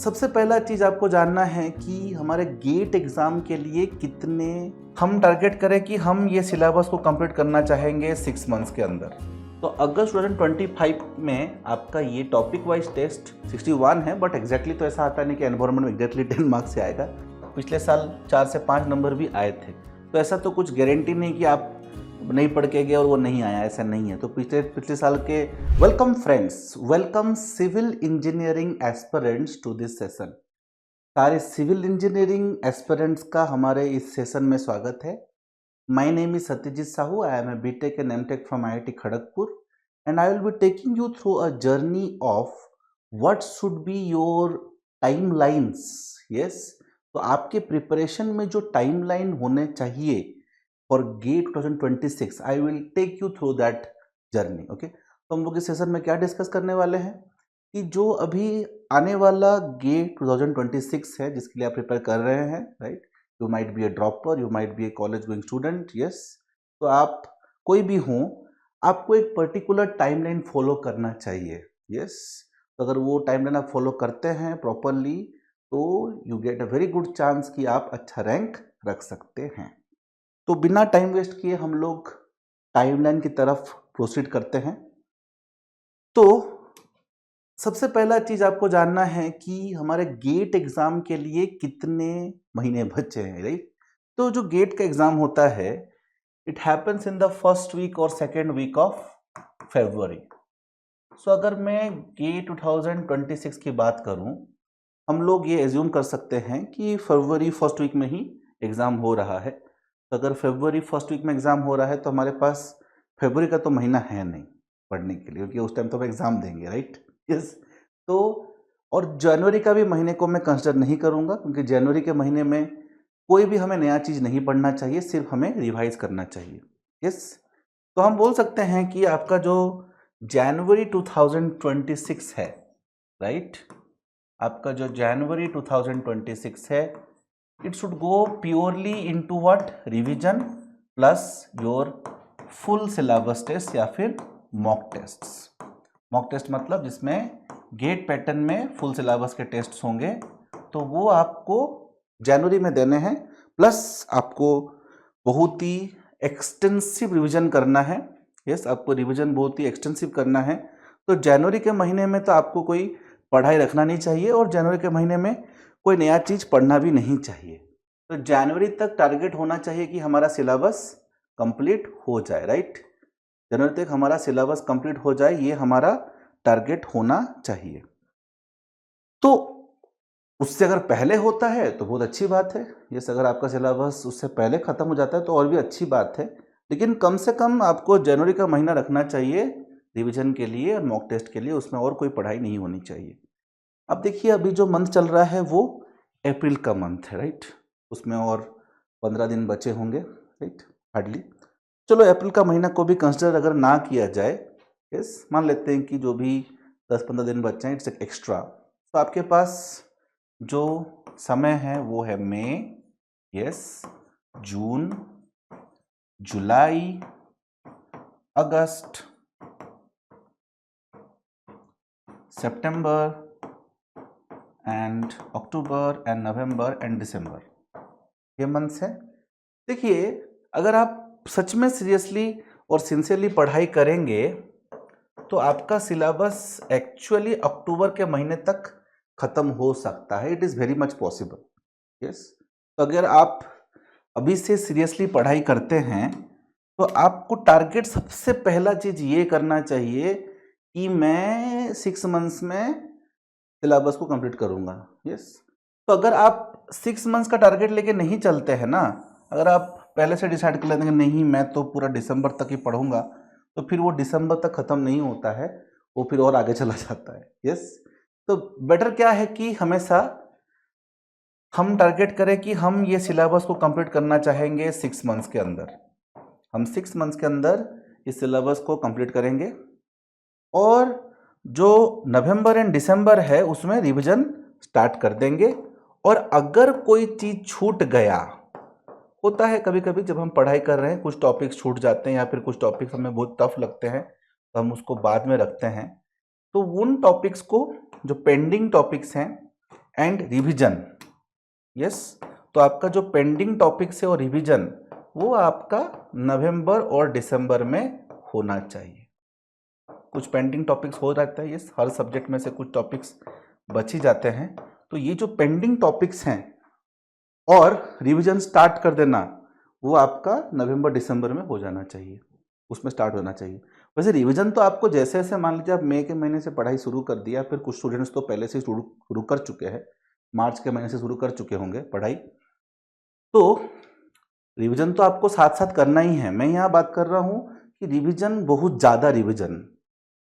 सबसे पहला चीज आपको जानना है कि हमारे गेट एग्जाम के लिए कितने हम टारगेट करें कि हम ये सिलेबस को कंप्लीट करना चाहेंगे 6 मंथ्स के अंदर। तो अगस्त 2025 में आपका ये टॉपिक वाइज टेस्ट 61 है, बट एग्जैक्टली तो ऐसा आता नहीं कि एनवायरमेंट में एग्जैक्टली 10 मार्क्स से आएगा। पिछले साल 4 से 5 नंबर भी आए थे, तो ऐसा तो कुछ गारंटी नहीं कि आप नहीं पढ़ के गए और वो नहीं आया, ऐसा नहीं है। तो पिछले साल के welcome friends, welcome civil engineering aspirants to this session. सारे सिविल इंजीनियरिंग एस्पिरेंट्स का हमारे इस सेशन में स्वागत है। My name is Satyajit Sahu, I am a BTech and MTech from IIT Kharagpur and I will be taking you through a journey of what should be your timelines. Yes, तो आपके preparation में जो टाइमलाइन होने चाहिए for GATE 2026, I will take you through that journey. Okay, तो हम लोग इस सेशन में क्या डिस्कस करने वाले हैं कि जो अभी आने वाला गेट 2026 है जिसके लिए आप प्रिपेयर कर रहे हैं, right. You might be A dropper, you might be A college going student, yes. तो आप कोई भी हों, आपको एक पर्टिकुलर टाइमलाइन फॉलो करना चाहिए, यस। तो अगर वो टाइमलाइन आप फॉलो करते हैं प्रॉपरली तो you get a very good chance कि आप अच्छा रैंक रख सकते हैं। तो बिना टाइम वेस्ट किए हम लोग टाइमलाइन की तरफ प्रोसीड करते हैं। तो सबसे पहला चीज आपको जानना है कि हमारे गेट एग्जाम के लिए कितने महीने बचे हैं, राइट। तो जो गेट का एग्जाम होता है, it happens in the first week और second week of February. So अगर मैं गेट 2026 की बात करूं, हम लोग ये एज्यूम कर सकते हैं कि फरवरी फर्स्ट वीक में ही एग्जाम हो रहा है। तो अगर फरवरी फर्स्ट वीक में एग्जाम हो रहा है तो हमारे पास फरवरी का तो महीना है नहीं पढ़ने के लिए, क्योंकि उस टाइम तो हम एग्जाम देंगे, राइट। यस, तो और जनवरी का भी महीने को मैं कंसिडर नहीं करूंगा, क्योंकि जनवरी के महीने में कोई भी हमें नया चीज नहीं पढ़ना चाहिए, सिर्फ हमें रिवाइज करना चाहिए। यस, तो हम बोल सकते हैं कि आपका जो जनवरी 2026 है, राइट, आपका जो जनवरी 2026 है, it should go purely into what? Revision plus your full syllabus test या फिर मॉक टेस्ट्स। मॉक टेस्ट मतलब जिसमें गेट पैटर्न में फुल सिलेबस के टेस्ट्स होंगे, तो वो आपको जनवरी में देने हैं। प्लस आपको बहुत ही एक्सटेंसिव रिवीजन करना है। यस, आपको रिवीजन बहुत ही एक्सटेंसिव करना है। तो जनवरी के महीने में तो आपको कोई पढ़ाई रखना नहीं चाहिए और जनवरी के महीने में कोई नया चीज पढ़ना भी नहीं चाहिए। तो जनवरी तक टारगेट होना चाहिए कि हमारा सिलेबस कंप्लीट हो जाए, राइट। जनवरी तक हमारा सिलेबस कंप्लीट हो जाए, ये हमारा टारगेट होना चाहिए। तो उससे अगर पहले होता है तो बहुत अच्छी बात है। ये अगर आपका सिलेबस उससे पहले खत्म हो जाता है तो और भी अच्छी बात है, लेकिन कम से कम आपको जनवरी का महीना रखना चाहिए रिवीजन के लिए और मॉक टेस्ट के लिए। उसमें और कोई पढ़ाई नहीं होनी चाहिए। अब देखिए, अभी जो मंथ चल रहा है वो अप्रैल का मंथ है, राइट। उसमें और 15 दिन बचे होंगे, राइट, हार्डली। चलो अप्रैल का महीना को भी कंसिडर अगर ना किया जाए, यस, मान लेते हैं कि जो भी 10-15 दिन बचे हैं, इट्स एक्स्ट्रा। तो आपके पास जो समय है वो है May, yes, June, July, August, September and October and November and December, ये मंथ्स है। देखिए, अगर आप सच में सीरियसली और सिंसियरली पढ़ाई करेंगे तो आपका सिलेबस एक्चुअली अक्टूबर के महीने तक खत्म हो सकता है। It is very much possible. Yes, तो अगर आप अभी से सीरियसली पढ़ाई करते हैं तो आपको टारगेट सबसे पहला चीज ये करना चाहिए कि मैं 6 मंथ्स में सिलेबस को कंप्लीट करूंगा। यस, तो अगर आप 6 मंथ्स का टारगेट लेके नहीं चलते हैं ना, अगर आप पहले से डिसाइड कर लेते हैं नहीं मैं तो पूरा दिसंबर तक ही पढ़ूंगा, तो फिर वो दिसंबर तक खत्म नहीं होता है, वो फिर और आगे चला जाता है। यस, तो बेटर क्या है कि हमेशा हम टारगेट करें कि हम ये सिलेबस को कंप्लीट करना चाहेंगे 6 मंथ्स के अंदर। हम 6 मंथ्स के अंदर इस सिलेबस को कंप्लीट करेंगे और जो नवंबर एंड दिसंबर है उसमें रिवीजन स्टार्ट कर देंगे। और अगर कोई चीज छूट गया, होता है कभी कभी जब हम पढ़ाई कर रहे हैं कुछ टॉपिक्स छूट जाते हैं या फिर कुछ टॉपिक्स हमें बहुत टफ लगते हैं तो हम उसको बाद में रखते हैं। तो उन टॉपिक्स को, जो पेंडिंग टॉपिक्स हैं, एंड रिवीजन। यस, तो आपका जो पेंडिंग टॉपिक्स है और रिवीजन वो आपका नवंबर और दिसंबर में होना चाहिए। कुछ पेंडिंग टॉपिक्स हो जाता है, यस, हर सब्जेक्ट में से कुछ टॉपिक्स बच ही जाते हैं। तो ये जो पेंडिंग टॉपिक्स हैं और रिवीजन स्टार्ट कर देना वो आपका नवंबर दिसंबर में हो जाना चाहिए, उसमें स्टार्ट होना चाहिए। वैसे रिवीजन तो आपको जैसे जैसे मान लीजिए आप मई के महीने से पढ़ाई शुरू कर दिया, फिर कुछ स्टूडेंट्स तो पहले से शुरू कर चुके हैं, मार्च के महीने से शुरू कर चुके होंगे पढ़ाई, तो रिवीजन तो आपको साथ साथ करना ही है। मैं यहाँ बात कर रहा हूँ कि रिवीजन बहुत ज़्यादा रिवीजन,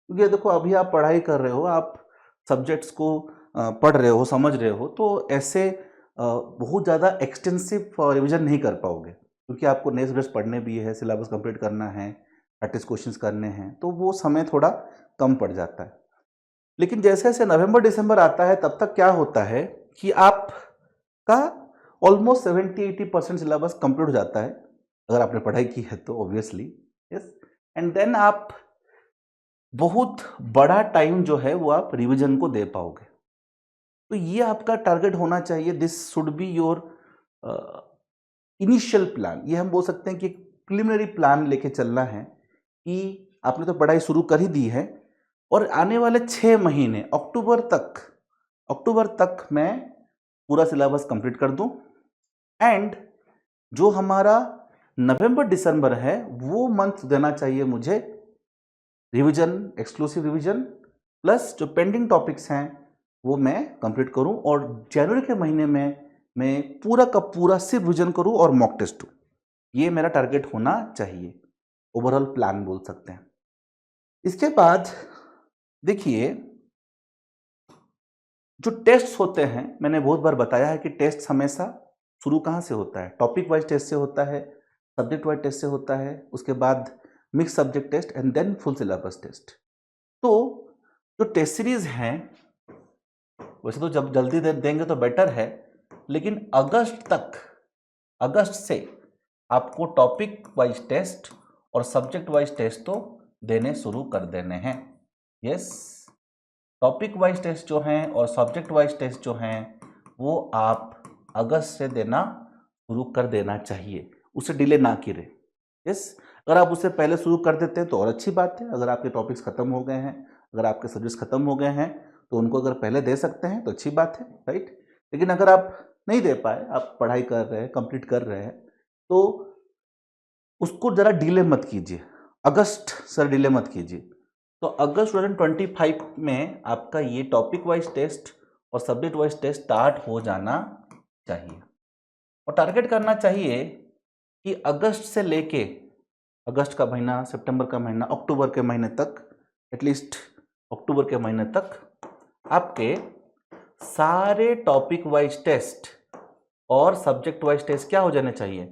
क्योंकि देखो अभी आप पढ़ाई कर रहे हो, आप सब्जेक्ट्स को पढ़ रहे हो, समझ रहे हो, तो ऐसे बहुत ज़्यादा एक्सटेंसिव रिवीजन नहीं कर पाओगे, क्योंकि आपको नए सब्जेक्ट्स पढ़ने भी है, सिलेबस कंप्लीट करना है, प्रैक्टिस क्वेश्चंस करने हैं, तो वो समय थोड़ा कम पड़ जाता है। लेकिन जैसे जैसे नवंबर दिसंबर आता है तब तक क्या होता है कि आपका ऑलमोस्ट 70-80% सिलेबस कंप्लीट हो जाता है, अगर आपने पढ़ाई की है तो ऑब्वियसली, यस, एंड देन आप बहुत बड़ा टाइम जो है वो आप रिवीजन को दे पाओगे। तो ये आपका टारगेट होना चाहिए, this should be your initial plan. ये हम बोल सकते हैं कि प्रिलिमिनरी प्लान लेके चलना है कि आपने तो पढ़ाई शुरू कर ही दी है और आने वाले 6 महीने अक्टूबर तक मैं पूरा सिलेबस कंप्लीट कर दूं, एंड जो हमारा नवंबर दिसंबर है वो मंथ देना चाहिए मुझे रिवीजन, एक्सक्लूसिव रिवीजन, प्लस जो पेंडिंग टॉपिक्स हैं वो मैं कंप्लीट करूं, और जनवरी के महीने में मैं पूरा का पूरा सिर्फ रिवीजन करूं और मॉक टेस्ट दूं। ये मेरा टारगेट होना चाहिए, ओवरऑल प्लान बोल सकते हैं। इसके बाद देखिए जो टेस्ट होते हैं, मैंने बहुत बार बताया है कि टेस्ट हमेशा शुरू कहाँ से होता है, टॉपिक वाइज टेस्ट से होता है, सब्जेक्ट वाइज टेस्ट से होता है, उसके बाद mix subject test and then full syllabus test. तो जो टेस्ट सीरीज हैं वैसे तो जब जल्दी दे देंगे तो बेटर है, लेकिन अगस्त से आपको टॉपिक वाइज टेस्ट और सब्जेक्ट वाइज टेस्ट तो देने शुरू कर देने हैं। यस, टॉपिक वाइज टेस्ट जो हैं और सब्जेक्ट वाइज टेस्ट जो हैं वो आप अगस्त से देना शुरू कर देना चाहिए, उसे डिले ना करें। यस, अगर आप उससे पहले शुरू कर देते हैं तो और अच्छी बात है। अगर आपके टॉपिक्स खत्म हो गए हैं, अगर आपके सब्जेक्ट्स खत्म हो गए हैं तो उनको अगर पहले दे सकते हैं तो अच्छी बात है, राइट। लेकिन अगर आप नहीं दे पाए, आप पढ़ाई कर रहे हैं, कंप्लीट कर रहे हैं, तो उसको ज़रा डिले मत कीजिए, अगस्त सर डिले मत कीजिए। तो अगस्त 2025 में आपका ये टॉपिक वाइज टेस्ट और सब्जेक्ट वाइज टेस्ट स्टार्ट हो जाना चाहिए, और टारगेट करना चाहिए कि अगस्त से लेके अगस्त का महीना, सितंबर का महीना, अक्टूबर के महीने तक, एटलीस्ट अक्टूबर के महीने तक आपके सारे टॉपिक वाइज टेस्ट और सब्जेक्ट वाइज टेस्ट क्या हो जाने चाहिए,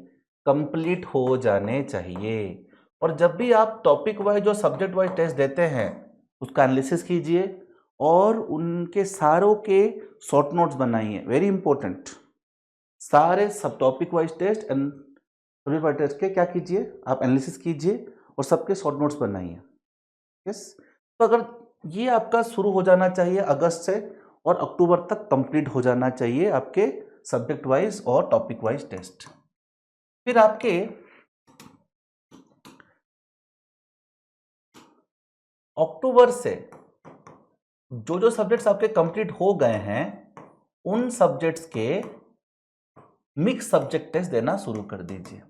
कंप्लीट हो जाने चाहिए। और जब भी आप टॉपिक वाइज और सब्जेक्ट वाइज टेस्ट देते हैं उसका एनालिसिस कीजिए और उनके सारों के शॉर्ट नोट्स बनाइए, वेरी इंपॉर्टेंट। सारे सब topic wise test and subject wise test के क्या कीजिए, आप एनालिसिस कीजिए और सबके शॉर्ट नोट्स बनाइए। यस, तो अगर ये आपका शुरू हो जाना चाहिए अगस्त से, और अक्टूबर तक कंप्लीट हो जाना चाहिए आपके सब्जेक्ट वाइज और टॉपिक वाइज टेस्ट। फिर आपके अक्टूबर से जो सब्जेक्ट्स आपके कंप्लीट हो गए हैं उन सब्जेक्ट्स के मिक्स सब्जेक्ट टेस्ट देना शुरू कर दीजिए।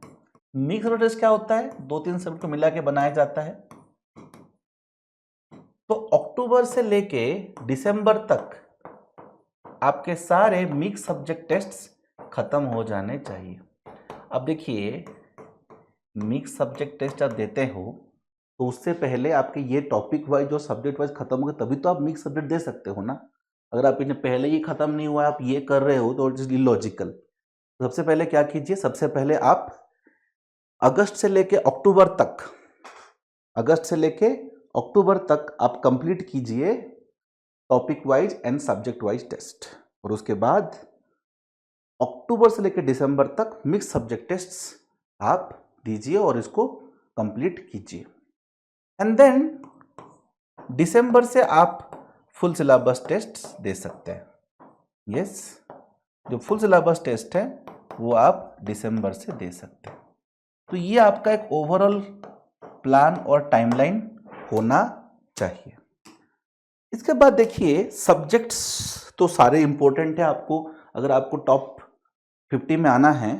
मिक्स सब्जेक्ट टेस्ट क्या होता है, 2-3 सब्जेक्ट को मिला के बनाया जाता है। तो अक्टूबर से लेके दिसंबर तक आपके सारे मिक्स सब्जेक्ट टेस्ट्स खत्म हो जाने चाहिए। अब देखिए, मिक्स सब्जेक्ट टेस्ट आप देते हो तो उससे पहले आपके ये टॉपिक वाइज और सब्जेक्ट वाइज खत्म हो गए, तभी तो आप मिक्स सब्जेक्ट दे सकते हो ना। अगर आप इन्हें पहले ही खत्म नहीं हुआ, आप ये कर रहे हो तो इट इज इलॉजिकल। सबसे पहले क्या कीजिए, सबसे पहले आप अगस्त से लेके अक्टूबर तक आप कंप्लीट कीजिए topic wise and subject wise test, और उसके बाद अक्टूबर से लेकर दिसंबर तक मिक्स सब्जेक्ट टेस्ट्स आप दीजिए और इसको कंप्लीट कीजिए। एंड देन दिसंबर से आप फुल सिलेबस टेस्ट दे सकते हैं। यस, जो फुल सिलेबस टेस्ट है वो आप दिसंबर से दे सकते हैं। तो ये आपका एक ओवरऑल प्लान और टाइमलाइन होना चाहिए। इसके बाद देखिए सब्जेक्ट्स तो सारे इंपॉर्टेंट है। आपको अगर आपको टॉप 50 में आना है,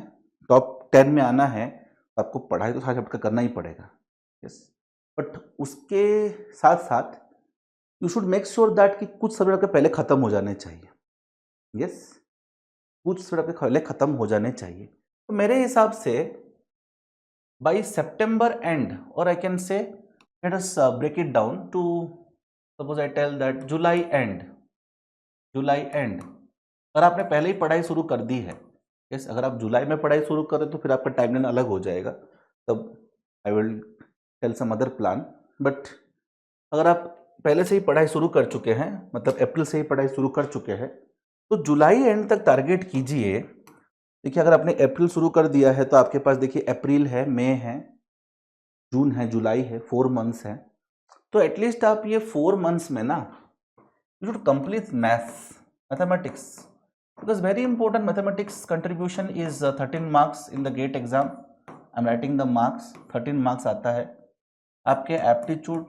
टॉप 10 में आना है, तो आपको पढ़ाई तो सारे सब्जेक्ट का करना ही पड़ेगा। यस, बट उसके साथ साथ you should make sure that कि कुछ सब्जेक्ट आपके पहले खत्म हो जाने चाहिए। यस, कुछ सब्जेक्ट आपके पहले खत्म हो जाने चाहिए। तो मेरे हिसाब से बाई सितंबर एंड, और I can say let us break it down to suppose I tell that July end, अगर आपने पहले ही पढ़ाई शुरू कर दी है, यस, अगर आप जुलाई में पढ़ाई शुरू करें तो फिर आपका टाइमलाइन अलग हो जाएगा, तब I will tell some other plan. But अगर आप पहले से ही पढ़ाई शुरू कर चुके हैं, मतलब अप्रैल से ही पढ़ाई शुरू कर चुके हैं, तो जुलाई एंड तक टारगेट कीजिए। देखिए अगर आपने अप्रैल शुरू कर दिया है तो आपके पास देखिए अप्रैल है, मई है, जून है, जुलाई है, 4 मंथ्स है। तो एटलीस्ट आप ये 4 मंथ्स में ना you should complete mathematics, because very important mathematics contribution is 13 marks in the GATE exam. I'm writing the marks, 13 marks आता है। आपके एप्टीट्यूड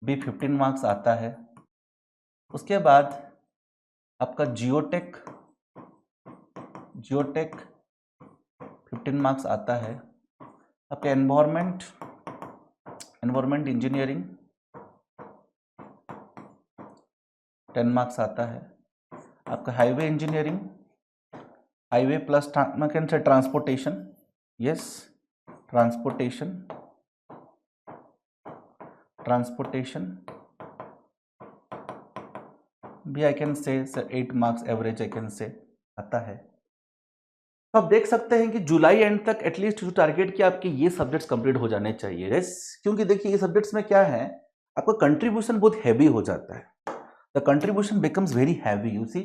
भी 15 मार्क्स आता है। उसके बाद आपका जियोटेक 15 मार्क्स आता है। आपका एनवायरमेंट इंजीनियरिंग 10 मार्क्स आता है। आपका highway engineering, highway plus transportation, yes, transportation भी आई कैन से 8 मार्क्स एवरेज आई कैन से आता है। तो आप देख सकते हैं कि जुलाई एंड तक एटलीस्ट जो टारगेट कि आपके ये सब्जेक्ट्स कंप्लीट हो जाने चाहिए। यस, क्योंकि देखिए ये सब्जेक्ट्स में क्या है, आपका कंट्रीब्यूशन बहुत हैवी हो जाता है। The contribution becomes very heavy. You see,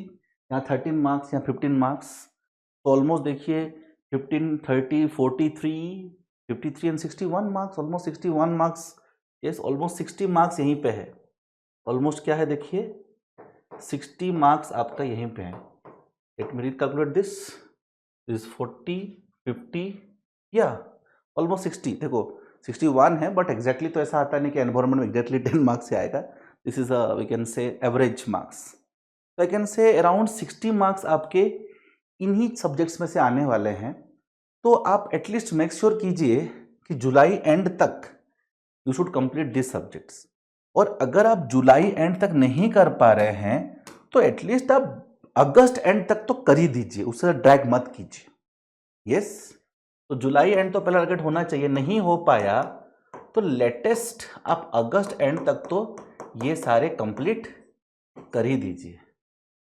यहाँ 13 मार्क्स, यहाँ 15 मार्क्स, तो ऑलमोस्ट देखिए 15, 30, 43, 53 and 61 marks, almost 61 marks. Yes, almost 60 marks यहीं पे है। ऑलमोस्ट क्या है देखिए 60 मार्क्स आपका यहीं पे है। Let me calculate this is 40, 50 या ऑलमोस्ट 60। देखो 61 है, बट एग्जैक्टली तो ऐसा आता नहीं कि एनवायरमेंट में एग्जैक्टली 10 मार्क्स से आएगा। This is we can say average marks. तो I can say around 60 marks आपके इन्हीं सब्जेक्ट्स में से आने वाले हैं। तो आप एटलीस्ट मेक श्योर कीजिए कि जुलाई एंड तक you should complete this subjects. और अगर आप जुलाई एंड तक नहीं कर पा रहे हैं तो एटलीस्ट आप अगस्त एंड तक तो कर ही दीजिए, उससे ड्रैग मत कीजिए। यस, तो जुलाई एंड तो पहला टारगेट होना चाहिए। नहीं हो पाया तो लेटेस्ट आप अगस्त एंड तक तो ये सारे कंप्लीट कर ही दीजिए।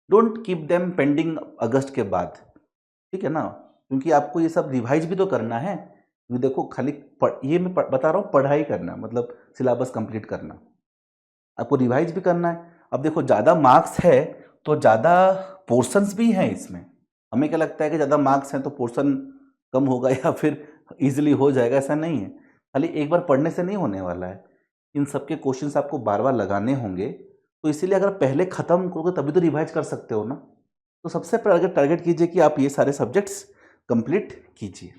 डोंट कीप देम पेंडिंग अगस्त के बाद, ठीक है ना, क्योंकि आपको ये सब रिवाइज भी तो करना है। देखो खाली ये मैं बता रहा हूँ, पढ़ाई करना मतलब सिलेबस कंप्लीट करना, आपको रिवाइज भी करना है। अब देखो ज़्यादा मार्क्स है तो ज़्यादा पोर्शंस भी हैं इसमें। हमें क्या लगता है कि ज़्यादा मार्क्स हैं तो पोर्शन कम होगा या फिर इजीली हो जाएगा, ऐसा नहीं है। खाली एक बार पढ़ने से नहीं होने वाला है, इन सब के क्वेश्चंस आपको बार बार लगाने होंगे। तो इसीलिए अगर पहले ख़त्म करोगे तभी तो रिवाइज कर सकते हो ना। तो सबसे पहले टारगेट कीजिए कि आप ये सारे सब्जेक्ट्स कंप्लीट कीजिए।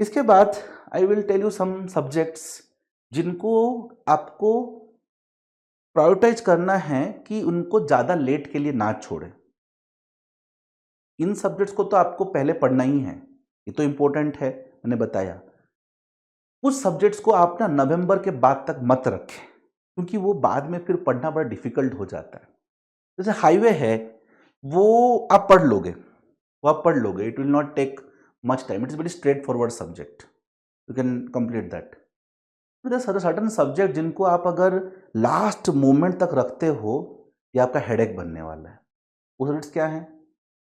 इसके बाद I will tell you some subjects जिनको आपको प्रायोरिटाइज करना है कि उनको ज़्यादा लेट के लिए ना छोड़ें। इन सब्जेक्ट्स को तो आपको पहले पढ़ना ही है, ये तो इम्पोर्टेंट है, मैंने बताया। कुछ सब्जेक्ट्स को आप ना नवंबर के बाद तक मत रखें, क्योंकि वो बाद में फिर पढ़ना बड़ा डिफिकल्ट हो जाता है। जैसे हाईवे है वो आप पढ़ लोगे, it will not take much time, it is very straightforward subject, you can complete that. Certain subject जिनको आप अगर लास्ट मोमेंट तक रखते हो ये आपका हेडेक बनने वाला है। वो सब्जेक्ट्स क्या है,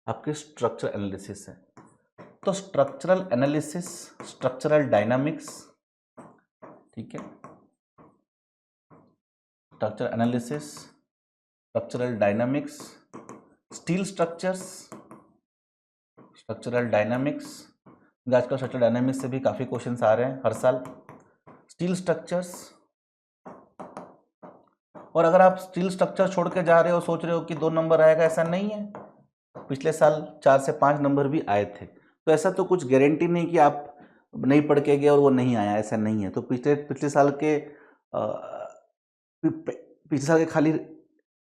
आपके स्ट्रक्चरल एनालिसिस है। तो स्ट्रक्चरल एनालिसिस, स्ट्रक्चरल डायनामिक्स, ठीक है, structural analysis, structural dynamics, steel structures, structural dynamics, आजकल स्ट्रक्चरल डायनामिक्स से भी काफ़ी क्वेश्चंस आ रहे हैं हर साल। स्टील स्ट्रक्चर्स, और अगर आप स्टील स्ट्रक्चर छोड़ के जा रहे हो, सोच रहे हो कि 2 नंबर आएगा, ऐसा नहीं है। पिछले साल 4 से 5 नंबर भी आए थे, तो ऐसा तो कुछ गारंटी नहीं कि आप नहीं पढ़ के गए और वो नहीं आया, ऐसा नहीं है। तो पिछले साल के खाली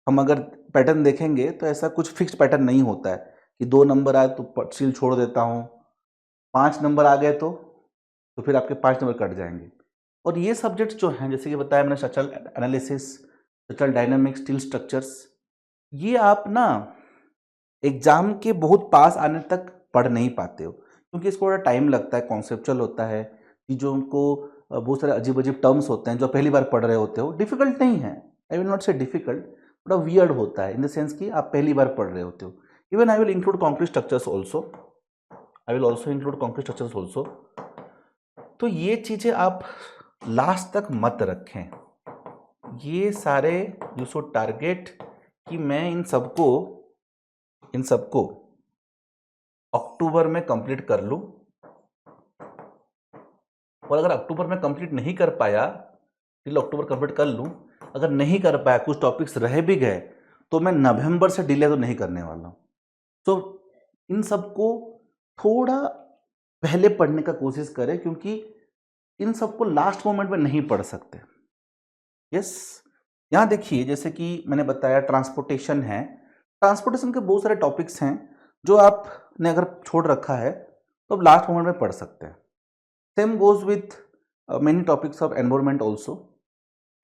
हम अगर पैटर्न देखेंगे तो ऐसा कुछ फिक्स्ड पैटर्न नहीं होता है कि 2 नंबर आए तो स्टील छोड़ देता हूँ, 5 नंबर आ गए तो फिर आपके 5 नंबर कट जाएंगे। और ये सब्जेक्ट्स जो हैं, जैसे कि बताया मैंने, structural analysis, structural dynamics, steel structures, ये आप ना एग्जाम के बहुत पास आने तक पढ़ नहीं पाते हो, क्योंकि इसको थोड़ा टाइम लगता है, कॉन्सेप्चुअल होता है, चीज़ों को बहुत सारे अजीब अजीब टर्म्स होते हैं जो पहली बार पढ़ रहे होते हो। डिफिकल्ट नहीं है, आई विल नॉट से डिफिकल्ट, थोड़ा वियर्ड होता है इन द सेंस कि आप पहली बार पढ़ रहे होते हो। Even I will include concrete structures also, I will also include concrete structures also. तो ये चीज़ें आप लास्ट तक मत रखें। ये सारे यू शुड टारगेट कि मैं इन सबको अक्टूबर में कंप्लीट कर लूं, और अगर अक्टूबर में कंप्लीट नहीं कर पाया, टिल अक्टूबर कंप्लीट कर लूं, अगर नहीं कर पाया, कुछ टॉपिक्स रह भी गए, तो मैं नवंबर से डिले तो नहीं करने वाला हूं। तो इन सबको थोड़ा पहले पढ़ने का कोशिश करें, क्योंकि इन सबको लास्ट मोमेंट में नहीं पढ़ सकते। यस, यहाँ देखिए, जैसे कि मैंने बताया ट्रांसपोर्टेशन है, ट्रांसपोर्टेशन के बहुत सारे टॉपिक्स हैं जो आपने अगर छोड़ रखा है तो आप लास्ट मोमेंट में पढ़ सकते हैं। Same goes with many topics of environment also,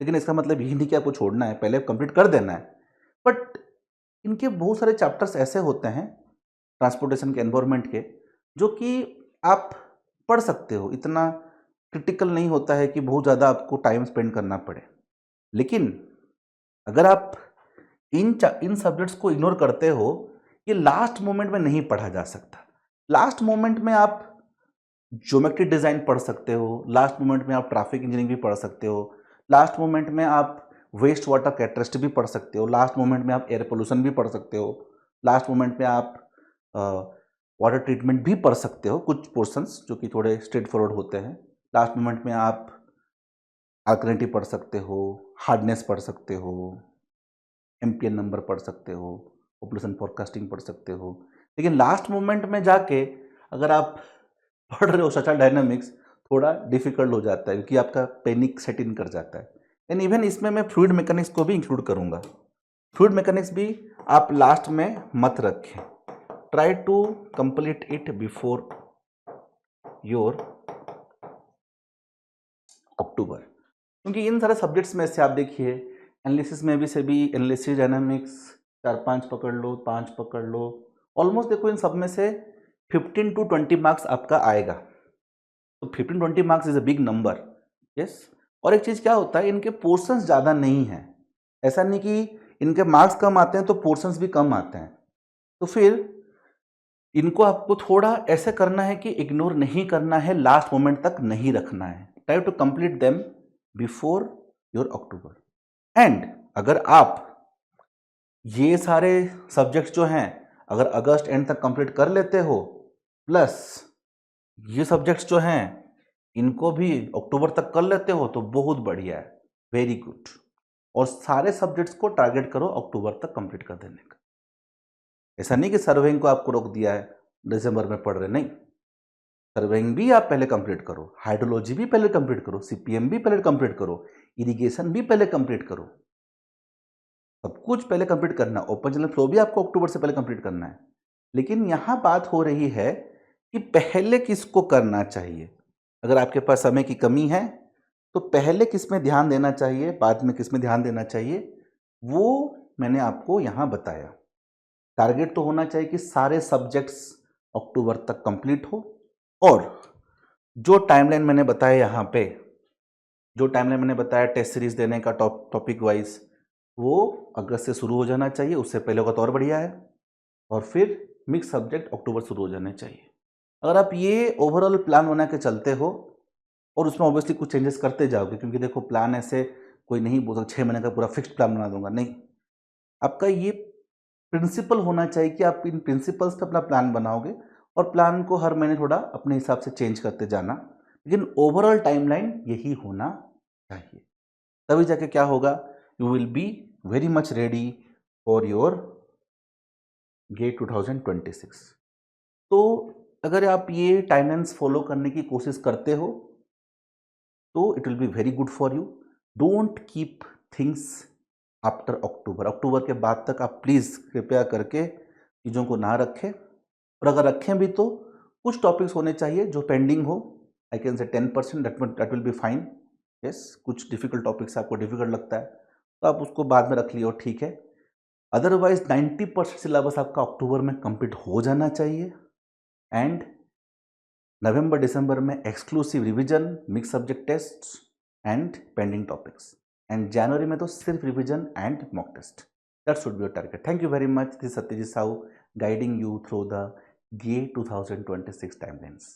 लेकिन इसका मतलब यही नहीं कि आपको छोड़ना है, पहले कंप्लीट कर देना है। बट इनके बहुत सारे चैप्टर्स ऐसे होते हैं ट्रांसपोर्टेशन के, एनवायरमेंट के, जो कि आप पढ़ सकते हो, इतना क्रिटिकल नहीं होता है कि बहुत ज़्यादा आपको टाइम स्पेंड करना पड़े। लेकिन अगर आप इन सब्जेक्ट्स को इग्नोर करते हो, ये लास्ट मोमेंट में नहीं पढ़ा जा सकता। लास्ट मोमेंट में आप ज्योमेट्री डिज़ाइन पढ़ सकते हो, लास्ट मोमेंट में आप ट्रैफिक इंजीनियरिंग भी पढ़ सकते हो, लास्ट मोमेंट में आप वेस्ट वाटर कैरेक्टरिस्टिक भी पढ़ सकते हो, लास्ट मोमेंट में आप एयर पोल्यूशन भी पढ़ सकते हो, लास्ट मोमेंट में आप वाटर ट्रीटमेंट भी पढ़ सकते हो, कुछ पोर्शंस जो कि थोड़े स्ट्रेट फॉरवर्ड होते हैं। लास्ट मोमेंट में आप अल्कलिनिटी पढ़ सकते हो, हार्डनेस पढ़ सकते हो, एम्पियर नंबर पढ़ सकते हो, पॉपुलेशन फोरकास्टिंग पढ़ सकते हो। लेकिन लास्ट मोमेंट में जाके अगर आप पढ़ रहे हो स्ट्रक्चरल डायनामिक्स, थोड़ा डिफिकल्ट हो जाता है, क्योंकि आपका पैनिक सेट इन कर जाता है। एंड इवन इसमें मैं फ्लूइड मैकेनिक्स को भी इंक्लूड करूंगा। फ्लूइड मैकेनिक्स भी आप लास्ट में मत रखें, try to complete it before your October, क्योंकि इन सारे सब्जेक्ट्स में से आप देखिए, एनालिसिस में भी से भी एनालिसिस डायनामिक्स 4-5 पकड़ लो, 5 पकड़ लो, ऑलमोस्ट देखो इन सब में से 15 to 20 मार्क्स आपका आएगा। तो 15-20 marks is a big number. Yes, और एक चीज़ क्या होता है, इनके पोर्शंस ज़्यादा नहीं हैं, ऐसा नहीं कि इनके मार्क्स कम आते हैं तो पोर्शंस भी कम आते हैं। तो फिर इनको आपको थोड़ा ऐसे करना है कि इग्नोर नहीं करना है, लास्ट मोमेंट तक नहीं रखना है। Try to complete them before your October. And अगर आप ये सारे सब्जेक्ट्स जो हैं अगर अगस्त एंड तक कंप्लीट कर लेते हो, प्लस ये सब्जेक्ट्स जो हैं इनको भी अक्टूबर तक कर लेते हो, तो बहुत बढ़िया है, वेरी गुड। और सारे सब्जेक्ट्स को टारगेट करो अक्टूबर तक कंप्लीट कर देने का। ऐसा नहीं कि सर्वेइंग को आपको रोक दिया है, दिसंबर में पढ़ रहे, नहीं, सर्वेइंग भी आप पहले कंप्लीट करो, हाइड्रोलॉजी भी पहले कंप्लीट करो, सीपीएम भी पहले कंप्लीट करो, इरिगेशन भी पहले कंप्लीट करो, सब कुछ पहले कंप्लीट करना। ओपन चैनल फ्लो भी आपको अक्टूबर से पहले कंप्लीट करना है। लेकिन यहाँ बात हो रही है कि पहले किसको करना चाहिए। अगर आपके पास समय की कमी है तो पहले किस में ध्यान देना चाहिए, बाद में किस में ध्यान देना चाहिए, वो मैंने आपको यहाँ बताया। टारगेट तो होना चाहिए कि सारे सब्जेक्ट्स अक्टूबर तक कंप्लीट हो, और जो टाइमलाइन मैंने बताया यहाँ पे, जो टाइमलाइन मैंने बताया टेस्ट सीरीज देने का टॉपिक वाइज, वो अगस्त से शुरू हो जाना चाहिए, उससे पहले होगा तो और बढ़िया है, और फिर मिक्स सब्जेक्ट अक्टूबर शुरू हो जाने चाहिए। अगर आप ये ओवरऑल प्लान बना के चलते हो, और उसमें ऑब्वियसली कुछ चेंजेस करते जाओगे, क्योंकि देखो प्लान ऐसे कोई नहीं बोल सकता 6 महीने का पूरा फिक्स्ड प्लान बना दूंगा, नहीं, आपका ये प्रिंसिपल होना चाहिए कि आप इन प्रिंसिपल्स पे अपना प्लान बनाओगे, और प्लान को हर महीने थोड़ा अपने हिसाब से चेंज करते जाना, लेकिन ओवरऑल टाइमलाइन यही होना चाहिए। तभी जाके क्या होगा, you will be very much ready for your GATE 2026. तो अगर आप ये टाइमलाइंस फॉलो करने की कोशिश करते हो तो it will be very good for you. Don't keep things after October. October के बाद तक आप प्लीज़ कृपया करके चीज़ों को ना रखें, और अगर रखें भी तो कुछ टॉपिक्स होने चाहिए जो पेंडिंग हो. आई कैन से 10%, that will be fine. Yes, कुछ डिफिकल्ट टॉपिक्स आपको डिफिकल्ट लगता है तो आप उसको बाद में रख लियो, ठीक है. अदरवाइज 90% सिलेबस आपका अक्टूबर में कंप्लीट हो जाना चाहिए. एंड नवंबर दिसंबर में exclusive revision, mix subject tests and pending topics. And जनवरी में तो सिर्फ revision and mock test. That should be your target. Thank you very much. This Satyajit Sahu guiding you through the GATE 2026 timelines.